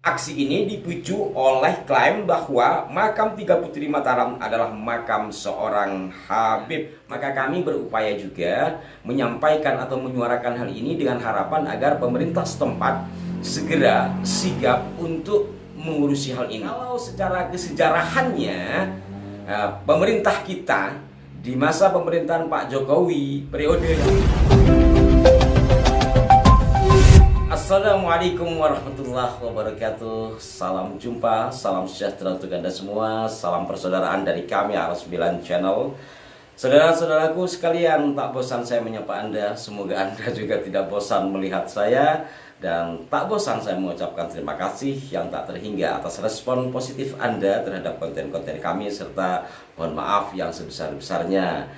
Aksi ini dipicu oleh klaim bahwa makam Tiga Putri Mataram adalah makam seorang Habib. Maka kami berupaya juga menyampaikan atau menyuarakan hal ini dengan harapan agar pemerintah setempat segera sigap untuk mengurusi hal ini. Kalau secara kesejarahannya, pemerintah kita di masa pemerintahan Pak Jokowi periode Assalamualaikum warahmatullahi wabarakatuh. Salam jumpa, salam sejahtera untuk Anda semua. Salam persaudaraan dari kami Al9 Channel. Saudara-saudaraku sekalian, tak bosan saya menyapa Anda. Semoga Anda juga tidak bosan melihat saya. Dan tak bosan saya mengucapkan terima kasih yang tak terhingga atas respon positif Anda terhadap konten-konten kami, serta mohon maaf yang sebesar-besarnya.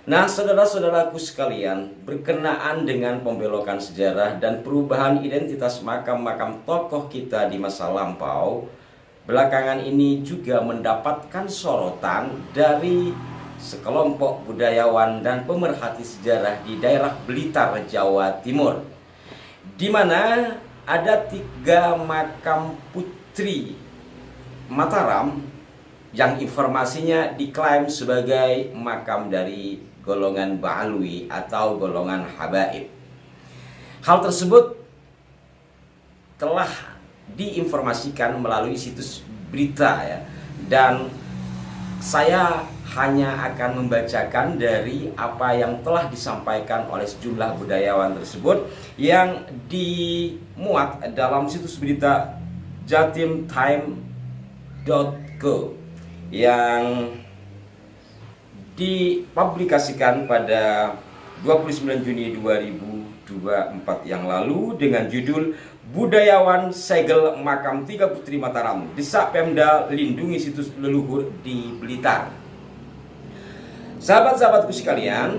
Nah, saudara-saudaraku sekalian, berkenaan dengan pembelokan sejarah dan perubahan identitas makam-makam tokoh kita di masa lampau, belakangan ini juga mendapatkan sorotan dari sekelompok budayawan dan pemerhati sejarah di daerah Blitar, Jawa Timur, di mana ada 3 makam putri Mataram yang informasinya diklaim sebagai makam dari golongan Ba'alwi atau golongan Habaib. Hal tersebut telah diinformasikan melalui situs berita ya, dan saya hanya akan membacakan dari apa yang telah disampaikan oleh sejumlah budayawan tersebut yang dimuat dalam situs berita jatimtime.co yang dipublikasikan pada 29 Juni 2024 yang lalu dengan judul Budayawan Segel Makam Tiga Putri Mataram, Desak Pemda Lindungi Situs Leluhur di Blitar. Sahabat-sahabatku sekalian,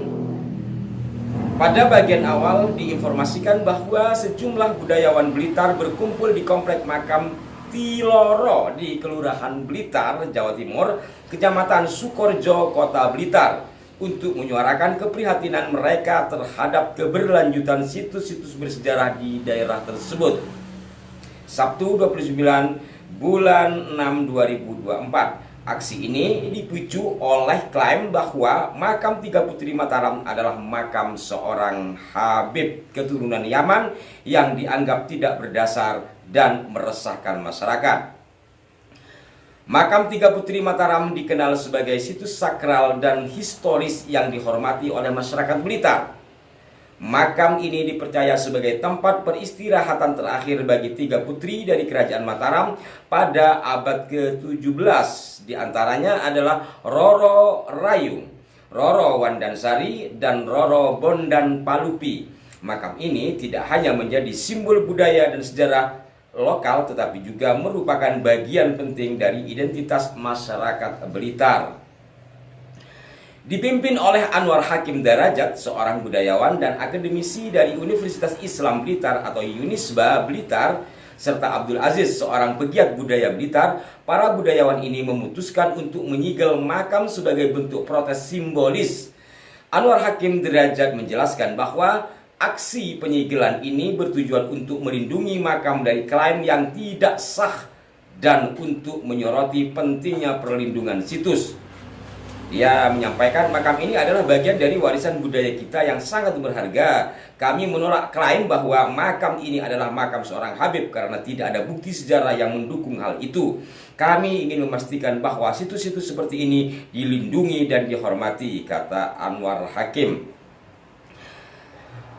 pada bagian awal diinformasikan bahwa sejumlah budayawan Blitar berkumpul di komplek makam Tiloro di Kelurahan Blitar, Jawa Timur, Kecamatan Sukorjo, Kota Blitar, untuk menyuarakan keprihatinan mereka terhadap keberlanjutan situs-situs bersejarah di daerah tersebut. Sabtu 29 bulan 6 2024. Aksi ini dipicu oleh klaim bahwa makam Tiga Putri Mataram adalah makam seorang Habib keturunan Yaman yang dianggap tidak berdasar dan meresahkan masyarakat. Makam Tiga Putri Mataram dikenal sebagai situs sakral dan historis yang dihormati oleh masyarakat Blitar. Makam ini dipercaya sebagai tempat peristirahatan terakhir bagi 3 putri dari Kerajaan Mataram pada abad ke-17. Di antaranya adalah Roro Rayung, Roro Wandansari, dan Roro Bondan Palupi. Makam ini tidak hanya menjadi simbol budaya dan sejarah lokal, tetapi juga merupakan bagian penting dari identitas masyarakat Blitar. Dipimpin oleh Anwar Hakim Darajat, seorang budayawan dan akademisi dari Universitas Islam Blitar atau Unisba Blitar, serta Abdul Aziz, seorang pegiat budaya Blitar, para budayawan ini memutuskan untuk menyegel makam sebagai bentuk protes simbolis. Anwar Hakim Derajat menjelaskan bahwa aksi penyegelan ini bertujuan untuk melindungi makam dari klaim yang tidak sah dan untuk menyoroti pentingnya perlindungan situs. Dia menyampaikan makam ini adalah bagian dari warisan budaya kita yang sangat berharga. Kami menolak klaim bahwa makam ini adalah makam seorang Habib karena tidak ada bukti sejarah yang mendukung hal itu. Kami ingin memastikan bahwa situs-situs seperti ini dilindungi dan dihormati, kata Anwar Hakim.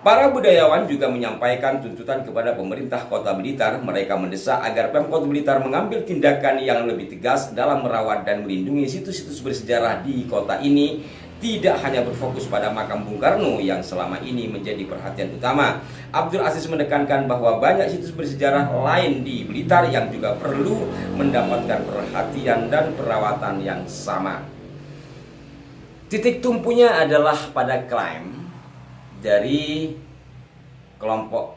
Para budayawan juga menyampaikan tuntutan kepada pemerintah Kota Blitar. Mereka mendesak agar Pemkot Blitar mengambil tindakan yang lebih tegas dalam merawat dan melindungi situs-situs bersejarah di kota ini, tidak hanya berfokus pada makam Bung Karno yang selama ini menjadi perhatian utama. Abdul Aziz menekankan bahwa banyak situs bersejarah lain di Blitar yang juga perlu mendapatkan perhatian dan perawatan yang sama. Titik tumpunya adalah pada klaim dari kelompok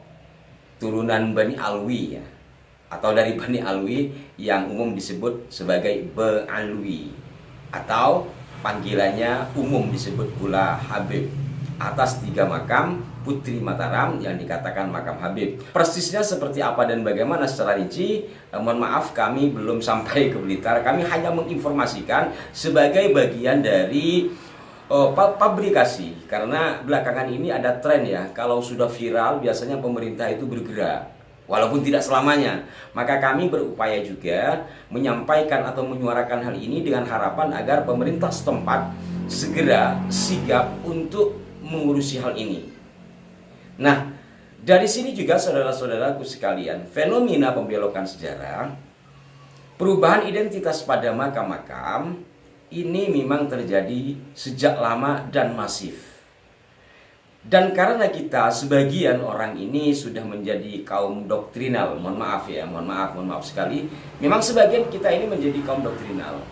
turunan Bani Alwi ya, atau dari Bani Alwi yang umum disebut sebagai Ba'alwi, atau panggilannya umum disebut pula Habib, atas 3 makam Putri Mataram yang dikatakan makam Habib. Persisnya seperti apa dan bagaimana secara rinci, mohon maaf kami belum sampai ke Blitar. Kami hanya menginformasikan sebagai bagian dari pabrikasi, karena belakangan ini ada tren ya, kalau sudah viral biasanya pemerintah itu bergerak. Walaupun tidak selamanya, maka kami berupaya juga menyampaikan atau menyuarakan hal ini dengan harapan agar pemerintah setempat segera sigap untuk mengurusi hal ini. Nah, dari sini juga saudara-saudaraku sekalian, fenomena pembelokan sejarah, perubahan identitas pada makam-makam ini memang terjadi sejak lama dan masif. Dan karena kita sebagian orang ini sudah menjadi kaum doktrinal, mohon maaf ya, mohon maaf sekali. Memang sebagian kita ini menjadi kaum doktrinal.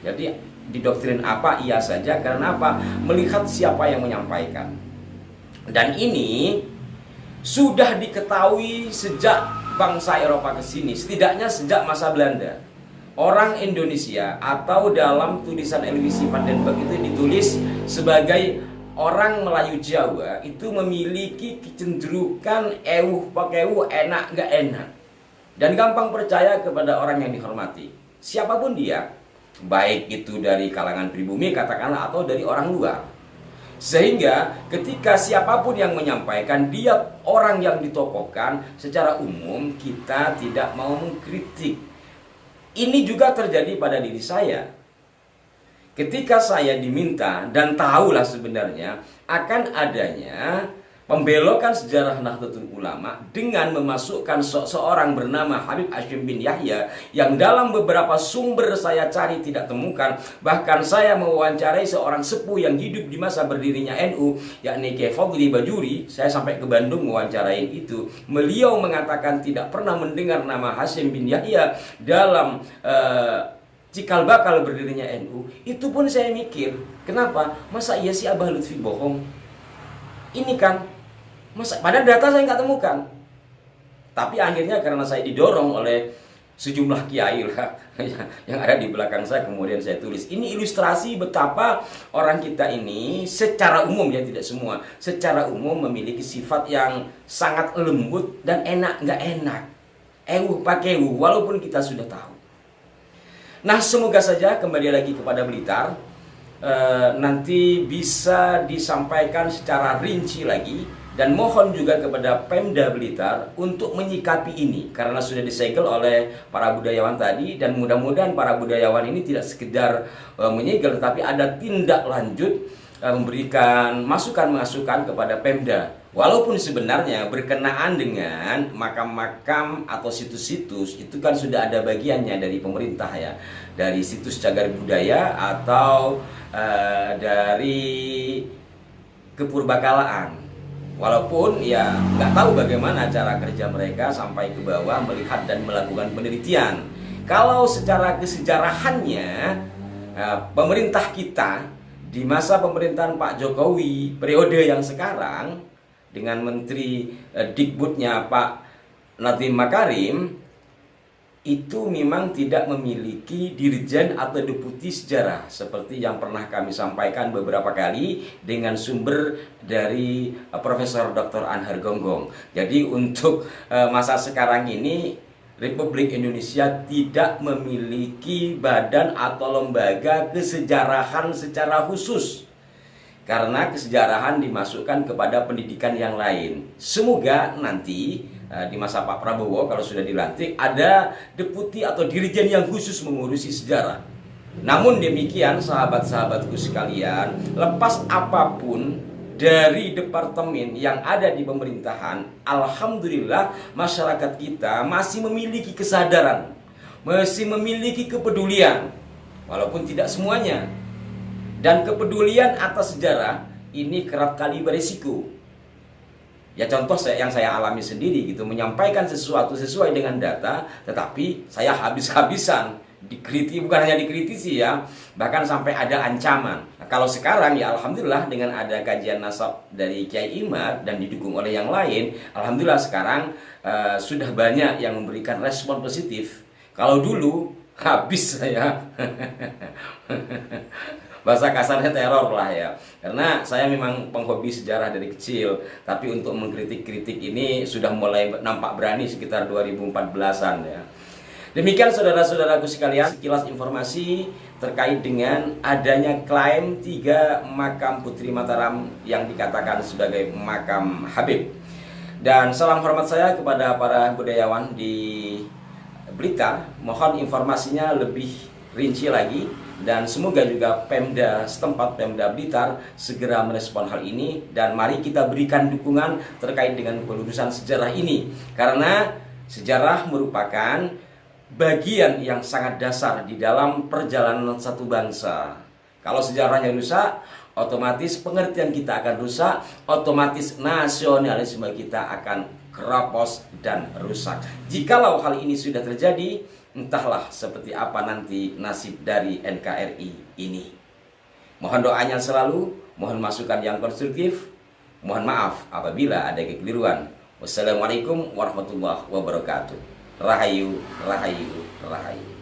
Jadi didoktrin apa iya saja, karena apa? Melihat siapa yang menyampaikan. Dan ini sudah diketahui sejak bangsa Eropa ke sini, setidaknya sejak masa Belanda. Orang Indonesia atau dalam tulisan Elwisi van den Berg itu ditulis sebagai orang Melayu Jawa itu memiliki kecenderungan pakeu enak gak enak, dan gampang percaya kepada orang yang dihormati, siapapun dia, baik itu dari kalangan pribumi katakanlah atau dari orang luar. Sehingga ketika siapapun yang menyampaikan, dia orang yang ditokohkan, secara umum kita tidak mau mengkritik. Ini juga terjadi pada diri saya. Ketika saya diminta dan tahulah sebenarnya akan adanya pembelokan sejarah Nahdlatul Ulama dengan memasukkan seorang bernama Habib Hashim bin Yahya yang dalam beberapa sumber saya cari tidak temukan. Bahkan saya mewawancarai seorang sepuh yang hidup di masa berdirinya NU, yakni Kiai Fadli Bajuri. Saya sampai ke Bandung mewawancarain itu. Beliau mengatakan tidak pernah mendengar nama Hashim bin Yahya dalam cikal bakal berdirinya NU. Itu pun saya mikir, kenapa? Masa iya si Abah Lutfi bohong? Ini kan, pada data saya nggak temukan. Tapi akhirnya karena saya didorong oleh sejumlah kiai lah yang ada di belakang saya, kemudian saya tulis. Ini ilustrasi betapa orang kita ini secara umum ya, tidak semua, secara umum memiliki sifat yang sangat lembut dan enak nggak enak. Pakeu, walaupun kita sudah tahu. Nah, semoga saja kembali lagi kepada Blitar, nanti bisa disampaikan secara rinci lagi, dan mohon juga kepada Pemda Blitar untuk menyikapi ini karena sudah disegel oleh para budayawan tadi, dan mudah-mudahan para budayawan ini tidak sekedar menyegel, tapi ada tindak lanjut memberikan masukan-masukan kepada Pemda. Walaupun sebenarnya berkenaan dengan makam-makam atau situs-situs itu kan sudah ada bagiannya dari pemerintah ya, dari situs cagar budaya atau dari kepurbakalaan. Walaupun ya nggak tahu bagaimana cara kerja mereka sampai ke bawah melihat dan melakukan penelitian. Kalau secara kesejarahannya pemerintah kita di masa pemerintahan Pak Jokowi periode yang sekarang dengan Menteri Dikbudnya Pak Nadiem Makarim itu memang tidak memiliki dirjen atau deputi sejarah seperti yang pernah kami sampaikan beberapa kali dengan sumber dari Profesor Dr. Anhar Gonggong. Jadi untuk masa sekarang ini Republik Indonesia tidak memiliki badan atau lembaga kesejarahan secara khusus, karena kesejarahan dimasukkan kepada pendidikan yang lain. Semoga nanti di masa Pak Prabowo kalau sudah dilantik ada deputi atau dirjen yang khusus mengurusi sejarah. Namun demikian sahabat-sahabatku sekalian, lepas apapun dari departemen yang ada di pemerintahan, alhamdulillah masyarakat kita masih memiliki kesadaran, masih memiliki kepedulian, walaupun tidak semuanya. Dan kepedulian atas sejarah ini kerap kali berisiko. Ya contoh yang saya alami sendiri gitu, menyampaikan sesuatu sesuai dengan data, tetapi saya habis-habisan dikritisi, bukan hanya dikritisi ya, bahkan sampai ada ancaman. Nah, kalau sekarang ya alhamdulillah dengan ada kajian nasab dari Kiai Imad dan didukung oleh yang lain, alhamdulillah sekarang sudah banyak yang memberikan respon positif. Kalau dulu habis saya Bahasa kasarnya teror lah ya. Karena saya memang penghobi sejarah dari kecil, tapi untuk mengkritik-kritik ini sudah mulai nampak berani sekitar 2014-an ya. Demikian saudara-saudaraku sekalian, sekilas informasi terkait dengan adanya klaim 3 makam Putri Mataram yang dikatakan sebagai makam Habib. Dan salam hormat saya kepada para budayawan di Blitar. Mohon informasinya lebih rinci lagi, dan semoga juga Pemda setempat, Pemda Blitar, segera merespon hal ini, dan mari kita berikan dukungan terkait dengan pelurusan sejarah ini, karena sejarah merupakan bagian yang sangat dasar di dalam perjalanan satu bangsa. Kalau sejarahnya rusak, otomatis pengertian kita akan rusak, otomatis nasionalisme kita akan keropos dan rusak. Jikalau hal ini sudah terjadi, entahlah seperti apa nanti nasib dari NKRI ini. Mohon doanya selalu, mohon masukan yang konstruktif, mohon maaf apabila ada kekeliruan. Wassalamualaikum warahmatullahi wabarakatuh. Rahayu, rahayu, rahayu.